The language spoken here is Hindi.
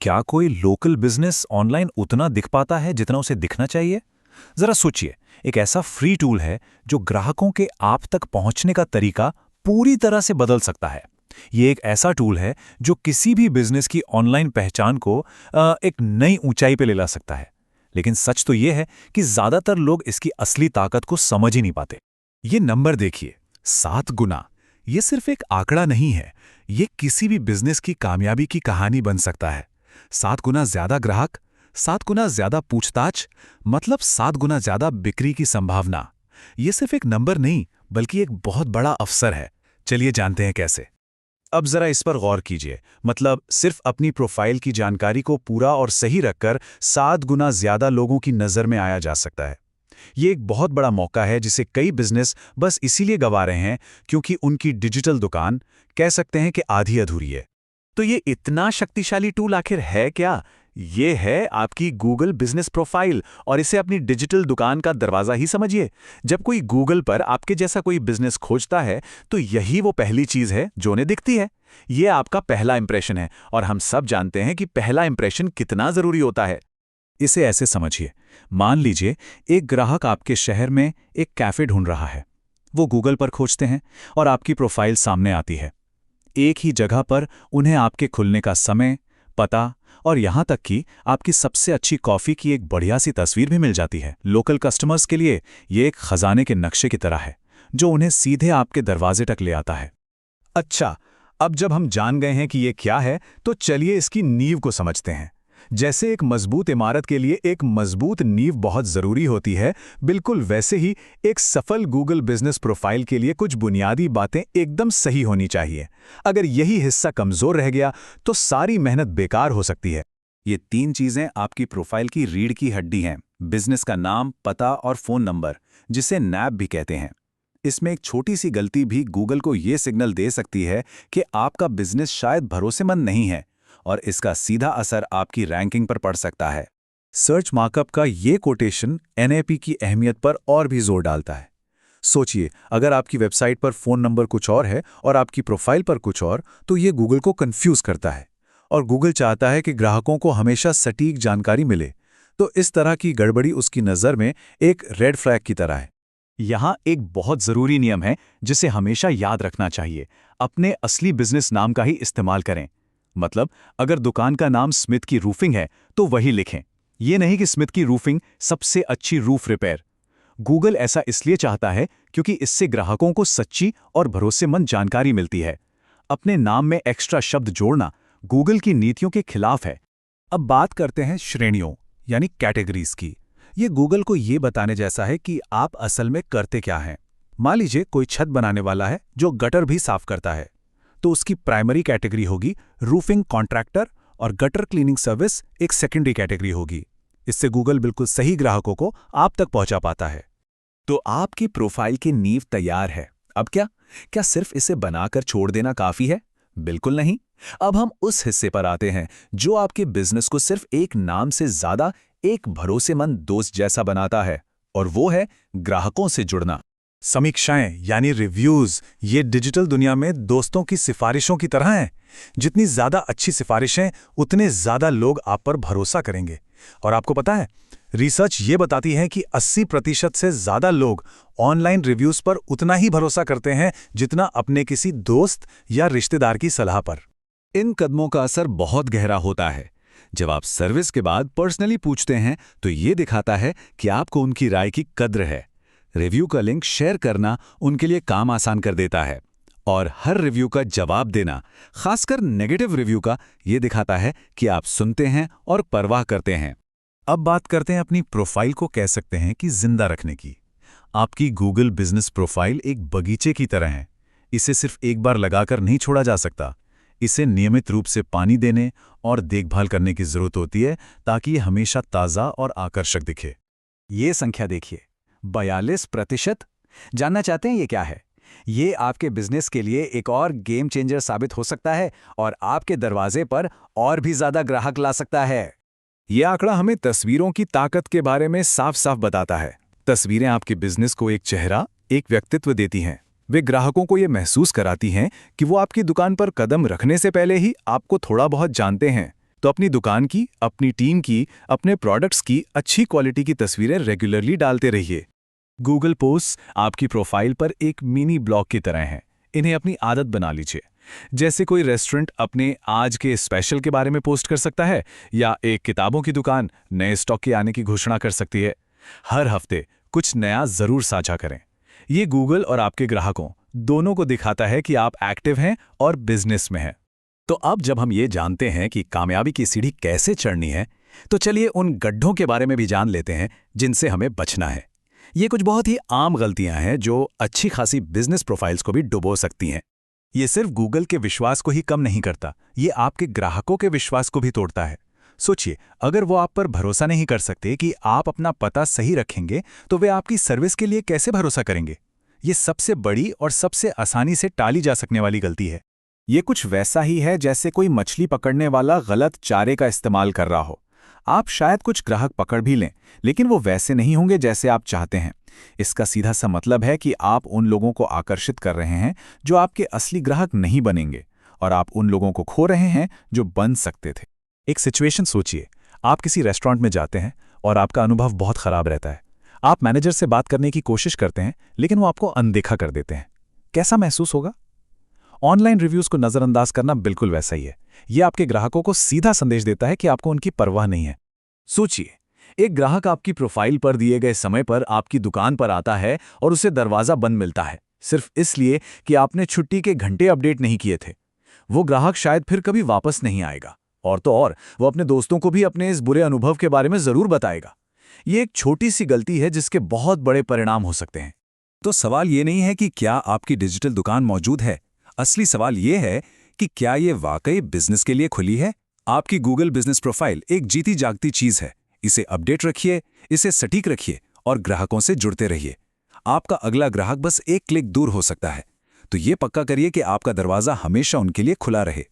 क्या कोई लोकल बिजनेस ऑनलाइन उतना दिख पाता है जितना उसे दिखना चाहिए? जरा सोचिए, एक ऐसा फ्री टूल है जो ग्राहकों के आप तक पहुंचने का तरीका पूरी तरह से बदल सकता है। ये एक ऐसा टूल है जो किसी भी बिजनेस की ऑनलाइन पहचान को एक नई ऊंचाई पे ले ला सकता है। लेकिन सच तो ये है कि ज्यादातर लोग इसकी असली ताकत को समझ ही नहीं पाते। ये नंबर देखिए, 7 गुना। ये सिर्फ एक आंकड़ा नहीं है, ये किसी भी बिजनेस की कामयाबी की कहानी बन सकता है। 7 गुना ज्यादा ग्राहक, 7 गुना ज्यादा पूछताछ, मतलब 7 गुना ज्यादा बिक्री की संभावना। ये सिर्फ एक नंबर नहीं, बल्कि एक बहुत बड़ा अवसर है। चलिए जानते हैं कैसे। अब जरा इस पर गौर कीजिए, मतलब सिर्फ अपनी प्रोफाइल की जानकारी को पूरा और सही रखकर 7 गुना ज्यादा लोगों की नजर में आया जा सकता है। ये एक बहुत बड़ा मौका है जिसे कई बिजनेस बस इसीलिए गंवा रहे हैं क्योंकि उनकी डिजिटल दुकान, कह सकते हैं कि आधी अधूरी है। तो ये इतना शक्तिशाली टूल आखिर है क्या? ये है आपकी गूगल बिजनेस प्रोफाइल, और इसे अपनी डिजिटल दुकान का दरवाजा ही समझिए। जब कोई गूगल पर आपके जैसा कोई बिजनेस खोजता है तो यही वो पहली चीज है जो उन्हें दिखती है। ये आपका पहला इंप्रेशन है, और हम सब जानते हैं कि पहला इंप्रेशन कितना जरूरी होता है। इसे ऐसे समझिए, मान लीजिए एक ग्राहक आपके शहर में एक कैफे ढूंढ रहा है। वो गूगल पर खोजते हैं और आपकी प्रोफाइल सामने आती है। एक ही जगह पर उन्हें आपके खुलने का समय, पता और यहां तक कि आपकी सबसे अच्छी कॉफी की एक बढ़िया सी तस्वीर भी मिल जाती है। लोकल कस्टमर्स के लिए ये एक खजाने के नक्शे की तरह है जो उन्हें सीधे आपके दरवाजे तक ले आता है। अच्छा, अब जब हम जान गए हैं कि ये क्या है, तो चलिए इसकी नींव को समझते हैं। जैसे एक मजबूत इमारत के लिए एक मजबूत नींव बहुत जरूरी होती है, बिल्कुल वैसे ही एक सफल गूगल बिजनेस प्रोफाइल के लिए कुछ बुनियादी बातें एकदम सही होनी चाहिए। अगर यही हिस्सा कमजोर रह गया तो सारी मेहनत बेकार हो सकती है। ये 3 चीजें आपकी प्रोफाइल की रीढ़ की हड्डी हैं। बिजनेस का नाम, पता और फोन नंबर, जिसे नैप भी कहते हैं। इसमें एक छोटी सी गलती भी गूगल को ये सिग्नल दे सकती है कि आपका बिजनेस शायद भरोसेमंद नहीं है, और इसका सीधा असर आपकी रैंकिंग पर पड़ सकता है। सर्च मार्कअप का ये कोटेशन एनएपी की अहमियत पर और भी जोर डालता है। सोचिए, अगर आपकी वेबसाइट पर फोन नंबर कुछ और है और आपकी प्रोफाइल पर कुछ और, तो ये गूगल को कंफ्यूज करता है। और गूगल चाहता है कि ग्राहकों को हमेशा सटीक जानकारी मिले, तो इस तरह की गड़बड़ी उसकी नज़र में एक रेड फ्लैग की तरह है। यहाँ एक बहुत ज़रूरी नियम है जिसे हमेशा याद रखना चाहिए। अपने असली बिजनेस नाम का ही इस्तेमाल करें। मतलब, अगर दुकान का नाम स्मिथ की रूफिंग है तो वही लिखें। ये नहीं कि स्मिथ की रूफिंग सबसे अच्छी रूफ रिपेयर। गूगल ऐसा इसलिए चाहता है क्योंकि इससे ग्राहकों को सच्ची और भरोसेमंद जानकारी मिलती है। अपने नाम में एक्स्ट्रा शब्द जोड़ना गूगल की नीतियों के खिलाफ है। अब बात करते हैं श्रेणियों, यानी कैटेगरीज की। ये गूगल को ये बताने जैसा है कि आप असल में करते क्या हैं। मान लीजिए कोई छत बनाने वाला है जो गटर भी साफ करता है, तो उसकी प्राइमरी कैटेगरी होगी रूफिंग कॉन्ट्रैक्टर, और गटर क्लीनिंग सर्विस एक सेकेंडरी कैटेगरी होगी। इससे गूगल बिल्कुल सही ग्राहकों को आप तक पहुंचा पाता है। तो आपकी प्रोफाइल की नींव तैयार है। अब क्या क्या सिर्फ इसे बनाकर छोड़ देना काफी है? बिल्कुल नहीं। अब हम उस हिस्से पर आते हैं जो आपके बिजनेस को सिर्फ एक नाम से ज्यादा एक भरोसेमंद दोस्त जैसा बनाता है, और वो है ग्राहकों से जुड़ना। समीक्षाएं यानी रिव्यूज, ये डिजिटल दुनिया में दोस्तों की सिफारिशों की तरह हैं। जितनी ज्यादा अच्छी सिफारिशें, उतने ज्यादा लोग आप पर भरोसा करेंगे। और आपको पता है, रिसर्च ये बताती है कि 80% से ज्यादा लोग ऑनलाइन रिव्यूज पर उतना ही भरोसा करते हैं जितना अपने किसी दोस्त या रिश्तेदार की सलाह पर। इन कदमों का असर बहुत गहरा होता है। जब आप सर्विस के बाद पर्सनली पूछते हैं तो ये दिखाता है कि आपको उनकी राय की कद्र है। रिव्यू का लिंक शेयर करना उनके लिए काम आसान कर देता है, और हर रिव्यू का जवाब देना, खासकर नेगेटिव रिव्यू का, ये दिखाता है कि आप सुनते हैं और परवाह करते हैं। अब बात करते हैं अपनी प्रोफाइल को, कह सकते हैं कि जिंदा रखने की। आपकी गूगल बिजनेस प्रोफाइल एक बगीचे की तरह है। इसे सिर्फ एक बार लगाकर नहीं छोड़ा जा सकता। इसे नियमित रूप से पानी देने और देखभाल करने की जरूरत होती है ताकि ये हमेशा ताज़ा और आकर्षक दिखे। ये संख्या देखिए, 42%। जानना चाहते हैं ये क्या है? ये आपके बिजनेस के लिए एक और गेम चेंजर साबित हो सकता है और आपके दरवाजे पर और भी ज्यादा ग्राहक ला सकता है। ये आंकड़ा हमें तस्वीरों की ताकत के बारे में साफ साफ बताता है। तस्वीरें आपके बिजनेस को एक चेहरा, एक व्यक्तित्व देती हैं। वे ग्राहकों को ये महसूस कराती हैं कि वो आपकी दुकान पर कदम रखने से पहले ही आपको थोड़ा बहुत जानते हैं। तो अपनी दुकान की, अपनी टीम की, अपने प्रोडक्ट्स की अच्छी क्वालिटी की तस्वीरें रेगुलरली डालते रहिए। गूगल पोस्ट आपकी प्रोफाइल पर एक मिनी ब्लॉग की तरह हैं। इन्हें अपनी आदत बना लीजिए। जैसे कोई रेस्टोरेंट अपने आज के स्पेशल के बारे में पोस्ट कर सकता है, या एक किताबों की दुकान नए स्टॉक के आने की घोषणा कर सकती है। हर हफ्ते कुछ नया जरूर साझा करें। ये गूगल और आपके ग्राहकों दोनों को दिखाता है कि आप एक्टिव हैं और बिजनेस में हैं। तो अब जब हम ये जानते हैं कि कामयाबी की सीढ़ी कैसे चढ़नी है, तो चलिए उन गड्ढों के बारे में भी जान लेते हैं जिनसे हमें बचना है। ये कुछ बहुत ही आम गलतियां हैं जो अच्छी खासी बिजनेस प्रोफाइल्स को भी डुबो सकती हैं। ये सिर्फ गूगल के विश्वास को ही कम नहीं करता, ये आपके ग्राहकों के विश्वास को भी तोड़ता है। सोचिए, अगर वो आप पर भरोसा नहीं कर सकते कि आप अपना पता सही रखेंगे, तो वे आपकी सर्विस के लिए कैसे भरोसा करेंगे? ये सबसे बड़ी और सबसे आसानी से टाली जा सकने वाली गलती है। ये कुछ वैसा ही है जैसे कोई मछली पकड़ने वाला गलत चारे का इस्तेमाल कर रहा हो। आप शायद कुछ ग्राहक पकड़ भी लें, लेकिन वो वैसे नहीं होंगे जैसे आप चाहते हैं। इसका सीधा सा मतलब है कि आप उन लोगों को आकर्षित कर रहे हैं जो आपके असली ग्राहक नहीं बनेंगे, और आप उन लोगों को खो रहे हैं जो बन सकते थे। एक सिचुएशन सोचिए, आप किसी रेस्टोरेंट में जाते हैं और आपका अनुभव बहुत खराब रहता है। आप मैनेजर से बात करने की कोशिश करते हैं, लेकिन वो आपको अनदेखा कर देते हैं। कैसा महसूस होगा? ऑनलाइन रिव्यूज को नजरअंदाज करना बिल्कुल वैसा ही है। यह आपके ग्राहकों को सीधा संदेश देता है कि आपको उनकी परवाह नहीं है। सोचिए, एक ग्राहक आपकी प्रोफाइल पर दिए गए समय पर आपकी दुकान पर आता है और उसे दरवाजा बंद मिलता है, सिर्फ इसलिए कि आपने छुट्टी के घंटे अपडेट नहीं किए थे। वो ग्राहक शायद फिर कभी वापस नहीं आएगा, और तो और वो अपने दोस्तों को भी अपने इस बुरे अनुभव के बारे में जरूर बताएगा। ये एक छोटी सी गलती है जिसके बहुत बड़े परिणाम हो सकते हैं। तो सवाल ये नहीं है कि क्या आपकी डिजिटल दुकान मौजूद है, असली सवाल ये है कि क्या ये वाकई बिजनेस के लिए खुली है। आपकी गूगल बिजनेस प्रोफाइल एक जीती जागती चीज है। इसे अपडेट रखिए, इसे सटीक रखिए और ग्राहकों से जुड़ते रहिए। आपका अगला ग्राहक बस एक क्लिक दूर हो सकता है। तो ये पक्का करिए कि आपका दरवाजा हमेशा उनके लिए खुला रहे।